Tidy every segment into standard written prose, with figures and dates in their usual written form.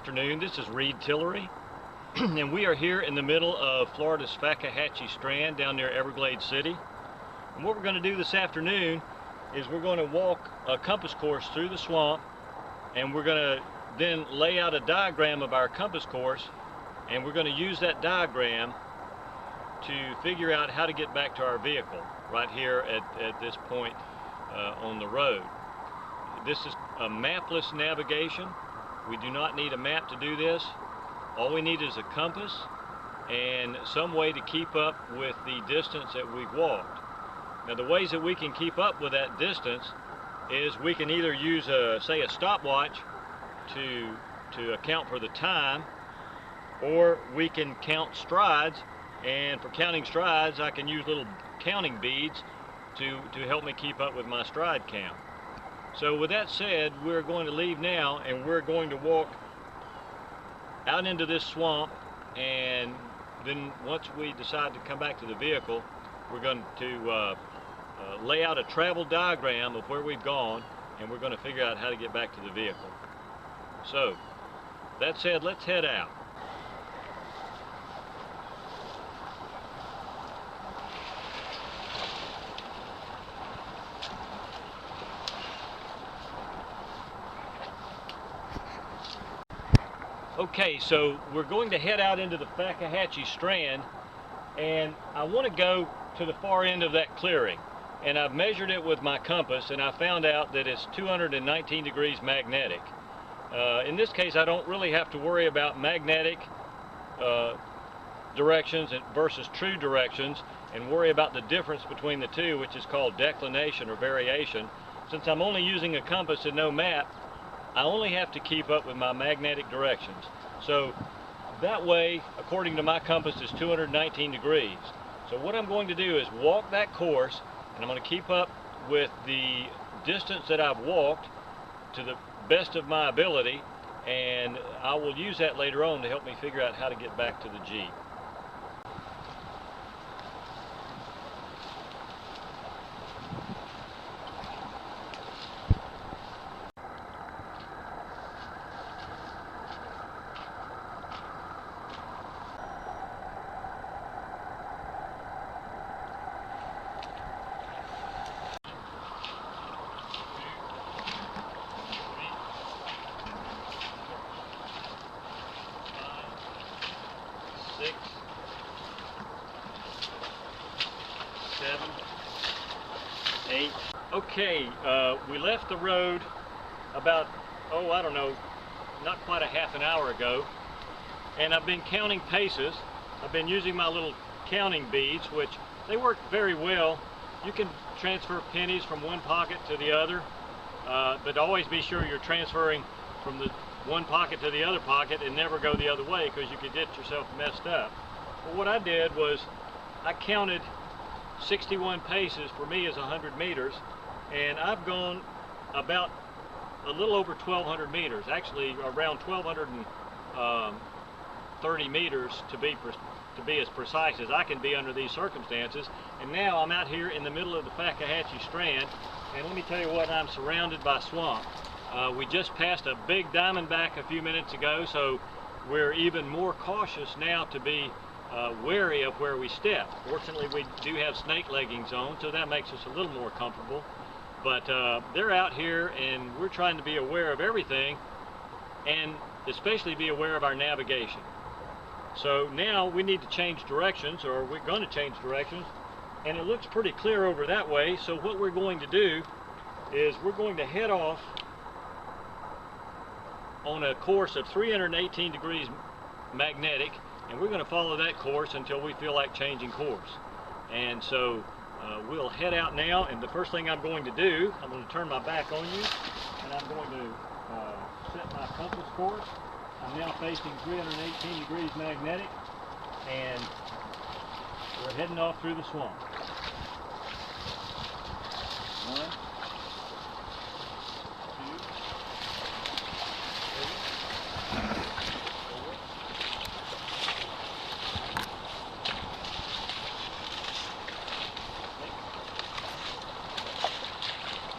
afternoon. This is Reed Tillery, and we are here in the middle of Florida's Fakahatchee Strand down near Everglades City. And what we're going to do this afternoon is we're going to walk a compass course through the swamp, and we're going to then lay out a diagram of our compass course, and we're going to use that diagram to figure out how to get back to our vehicle right here at this point on the road. This is a mapless navigation. We do not need a map to do this. All we need is a compass and some way to keep up with the distance that we've walked. Now, the ways that we can keep up with that distance is we can either use say a stopwatch to account for the time, or we can count strides, and for counting strides I can use little counting beads to help me keep up with my stride count. So with that said, we're going to leave now, and we're going to walk out into this swamp, and then once we decide to come back to the vehicle, we're going to lay out a travel diagram of where we've gone, and we're going to figure out how to get back to the vehicle. So that said, let's head out. Okay, so we're going to head out into the Fakahatchee Strand, and I want to go to the far end of that clearing, and I've measured it with my compass, and I found out that it's 219 degrees magnetic. In this case, I don't really have to worry about magnetic directions versus true directions, and worry about the difference between the two, which is called declination or variation. Since I'm only using a compass and no map, I only have to keep up with my magnetic directions. So that way, according to my compass, is 219 degrees. So what I'm going to do is walk that course, and I'm going to keep up with the distance that I've walked to the best of my ability, and I will use that later on to help me figure out how to get back to the Jeep. Okay, we left the road about, I don't know, not quite a half an hour ago, and I've been counting paces. I've been using my little counting beads, which they work very well. You can transfer pennies from one pocket to the other, but always be sure you're transferring from the one pocket to the other pocket and never go the other way, because you could get yourself messed up. But what I did was I counted 61 paces. For me is 100 meters, and I've gone about a little over 1,200 meters, actually around 1,230 meters to be as precise as I can be under these circumstances. And now I'm out here in the middle of the Fakahatchee Strand, and let me tell you what, I'm surrounded by swamp. We just passed a big diamondback a few minutes ago, so we're even more cautious now to be wary of where we step. Fortunately, we do have snake leggings on, so that makes us a little more comfortable. But they're out here, and we're trying to be aware of everything, and especially be aware of our navigation. So now we need to change directions, or we're going to change directions, and it looks pretty clear over that way. So what we're going to do is we're going to head off on a course of 318 degrees magnetic, and we're going to follow that course until we feel like changing course. And so we'll head out now, and the first thing I'm going to do, I'm going to turn my back on you, and I'm going to set my compass course. I'm now facing 318 degrees magnetic, and we're heading off through the swamp. 1, 2, 3, 4, 5, 6,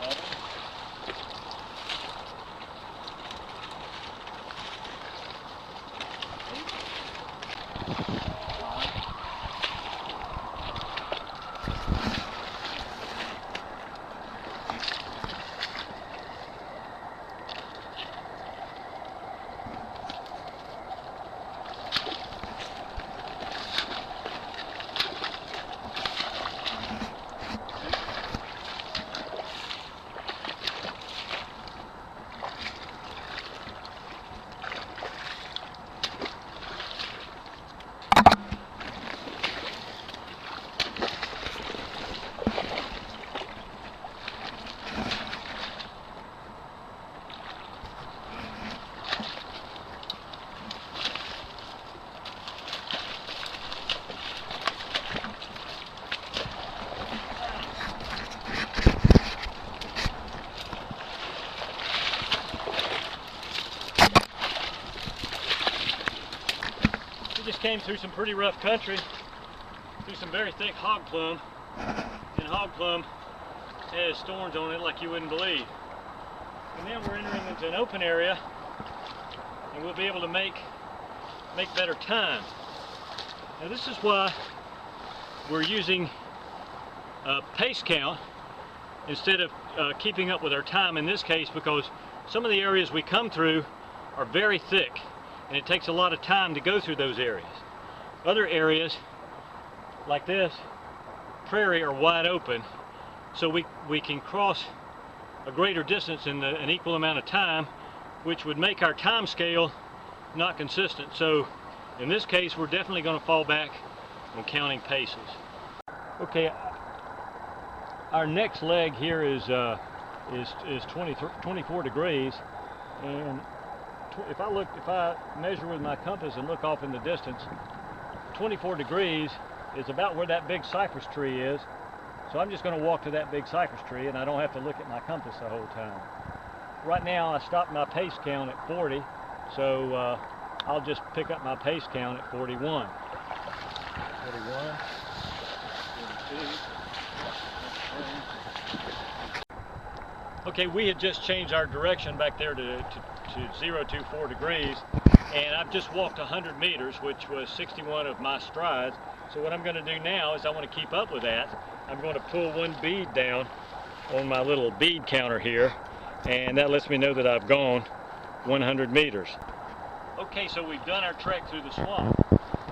7, 8, came through some pretty rough country, through some very thick hog plum, and hog plum has thorns on it like you wouldn't believe. And then we're entering into an open area, and we'll be able to make better time. Now this is why we're using pace count instead of keeping up with our time in this case, because some of the areas we come through are very thick and it takes a lot of time to go through those areas. Other areas like this prairie are wide open, so we can cross a greater distance in an equal amount of time, which would make our time scale not consistent. So in this case we're definitely going to fall back on counting paces. Okay, our next leg here is 24 degrees, and if I measure with my compass and look off in the distance, 24 degrees is about where that big cypress tree is. So I'm just going to walk to that big cypress tree, and I don't have to look at my compass the whole time. Right now I stopped my pace count at 40, so I'll just pick up my pace count at 41. 41, 42. Okay, we had just changed our direction back there to 024 degrees, and I've just walked 100 meters, which was 61 of my strides. So what I'm going to do now is I want to keep up with that. I'm going to pull one bead down on my little bead counter here, and that lets me know that I've gone 100 meters. Okay, so we've done our trek through the swamp.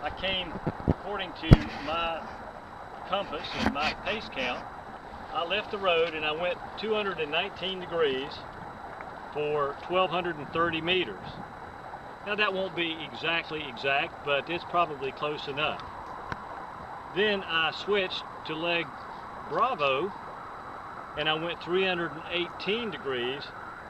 I came, according to my compass and my pace count, I left the road and I went 219 degrees for 1,230 meters. Now that won't be exactly exact, but it's probably close enough. Then I switched to leg Bravo and I went 318 degrees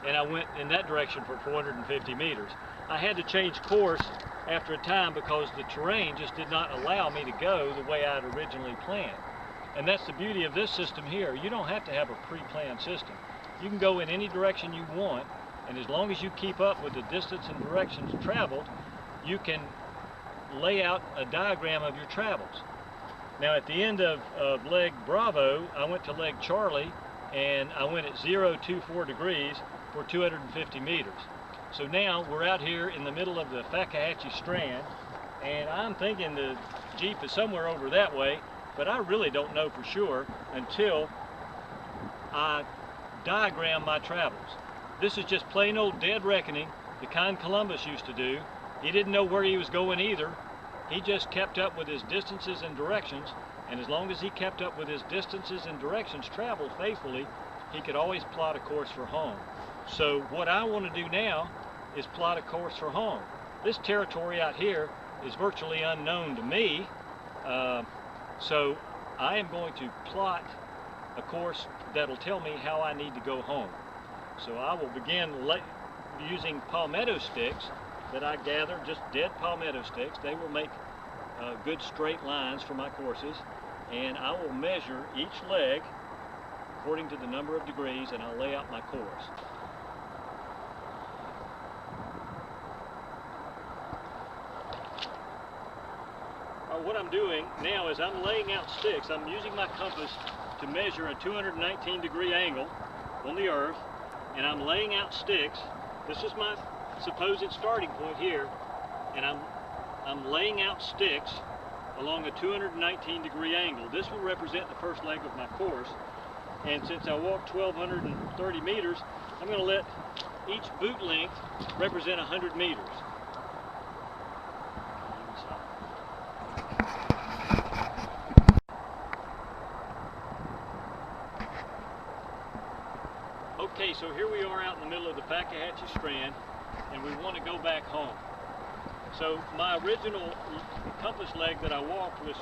and I went in that direction for 450 meters. I had to change course after a time because the terrain just did not allow me to go the way I had originally planned. And that's the beauty of this system here. You don't have to have a pre-planned system. You can go in any direction you want, and as long as you keep up with the distance and directions traveled, you can lay out a diagram of your travels. Now at the end of leg Bravo, I went to leg Charlie, and I went at 024 degrees for 250 meters. So now we're out here in the middle of the Fakahatchee Strand, and I'm thinking the Jeep is somewhere over that way, but I really don't know for sure until I diagram my travels. This is just plain old dead reckoning, the kind Columbus used to do. He didn't know where he was going either. He just kept up with his distances and directions, and as long as he kept up with his distances and directions traveled faithfully, he could always plot a course for home. So what I want to do now is plot a course for home. This territory out here is virtually unknown to me, so I am going to plot a course that'll tell me how I need to go home. So I will begin using palmetto sticks that I gather, just dead palmetto sticks. They will make good straight lines for my courses, and I will measure each leg according to the number of degrees, and I'll lay out my course. What I'm doing now is I'm laying out sticks. I'm using my compass to measure a 219 degree angle on the earth, and I'm laying out sticks. This is my supposed starting point here, and I'm laying out sticks along a 219 degree angle. This will represent the first leg of my course, and since I walked 1,230 meters, I'm going to let each boot length represent 100 meters. Okay, so here we are out in the middle of the Fakahatchee Strand, and we want to go back home. So my original compass leg that I walked was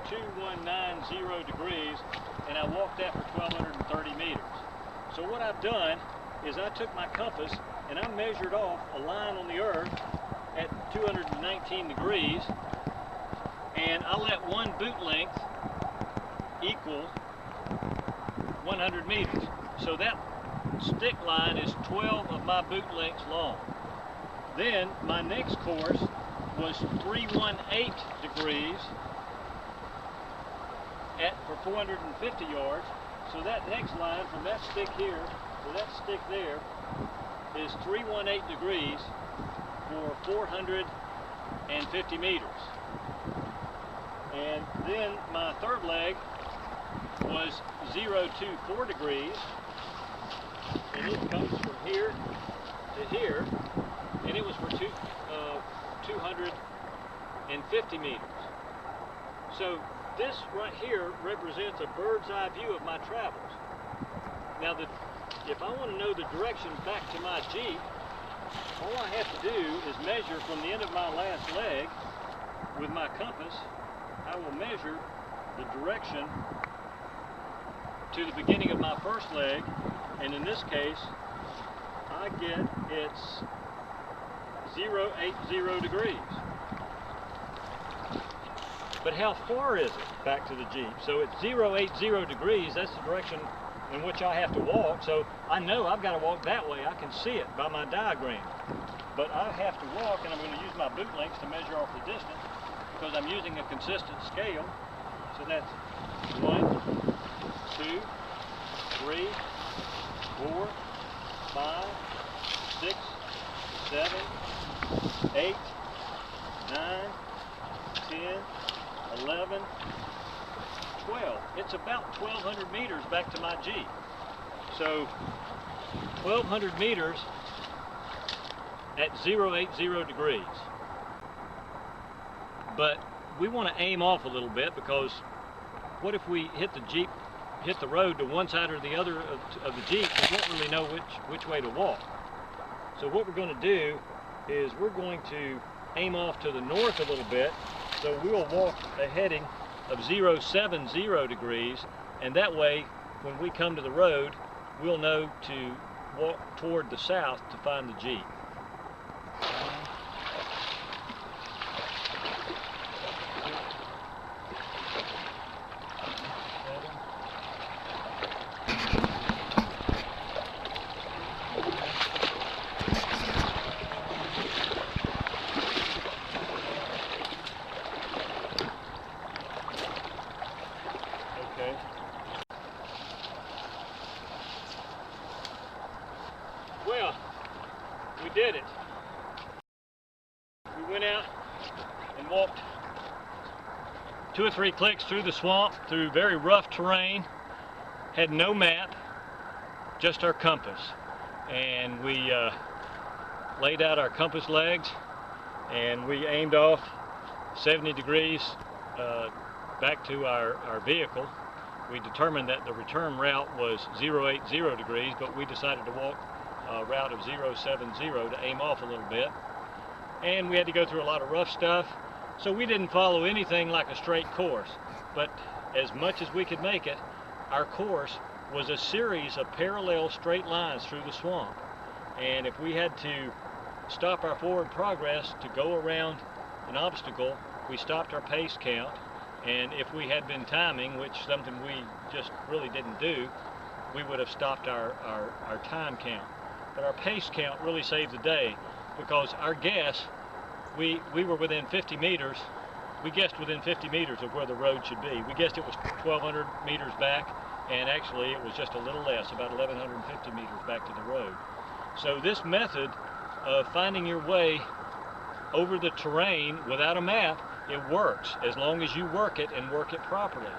2190 degrees, and I walked that for 1,230 meters. So what I've done is I took my compass and I measured off a line on the earth at 219 degrees, and I let one boot length equal 100 meters. So that stick line is 12 of my boot lengths long. Then my next course was 318 degrees for 450 yards. So that next line from that stick here to that stick there is 318 degrees for 450 meters. And then my third leg was 024 degrees, and it comes from here to here, and it was for 250 meters. So this right here represents a bird's eye view of my travels. Now, if I want to know the direction back to my Jeep, all I have to do is measure from the end of my last leg with my compass. I will measure the direction to the beginning of my first leg, and in this case, I get it's 080 degrees. But how far is it back to the Jeep? So it's 080 degrees, that's the direction in which I have to walk, so I know I've got to walk that way. I can see it by my diagram. But I have to walk, and I'm going to use my boot links to measure off the distance because I'm using a consistent scale. So that's 1, 2, 3, 4, 5, 6, 7, 8, 9, 10, 11, 12. It's about 1,200 meters back to my Jeep. So 1,200 meters at 080 degrees. But we want to aim off a little bit, because what if we hit the road to one side or the other of the Jeep? We won't really know which way to walk. So what we're going to do is we're going to aim off to the north a little bit. So we'll walk a heading of 070 degrees, and that way when we come to the road, we'll know to walk toward the south to find the Jeep. Well, we did it. We went out and walked 2 or 3 clicks through the swamp, through very rough terrain, had no map, just our compass. And we laid out our compass legs, and we aimed off 70 degrees back to our vehicle. We determined that the return route was 080 degrees, but we decided to walk a route of 070 to aim off a little bit. And we had to go through a lot of rough stuff, so we didn't follow anything like a straight course. But as much as we could make it, our course was a series of parallel straight lines through the swamp. And if we had to stop our forward progress to go around an obstacle, we stopped our pace count. And if we had been timing, which something we just really didn't do, we would have stopped our time count. But our pace count really saved the day, because our guess, we were within 50 meters. We guessed within 50 meters of where the road should be. We guessed it was 1,200 meters back, and actually it was just a little less, about 1,150 meters back to the road. So this method of finding your way over the terrain without a map, it works as long as you work it and work it properly.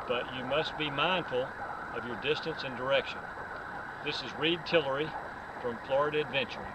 But you must be mindful of your distance and direction. This is Reed Tillery from Florida Adventuring.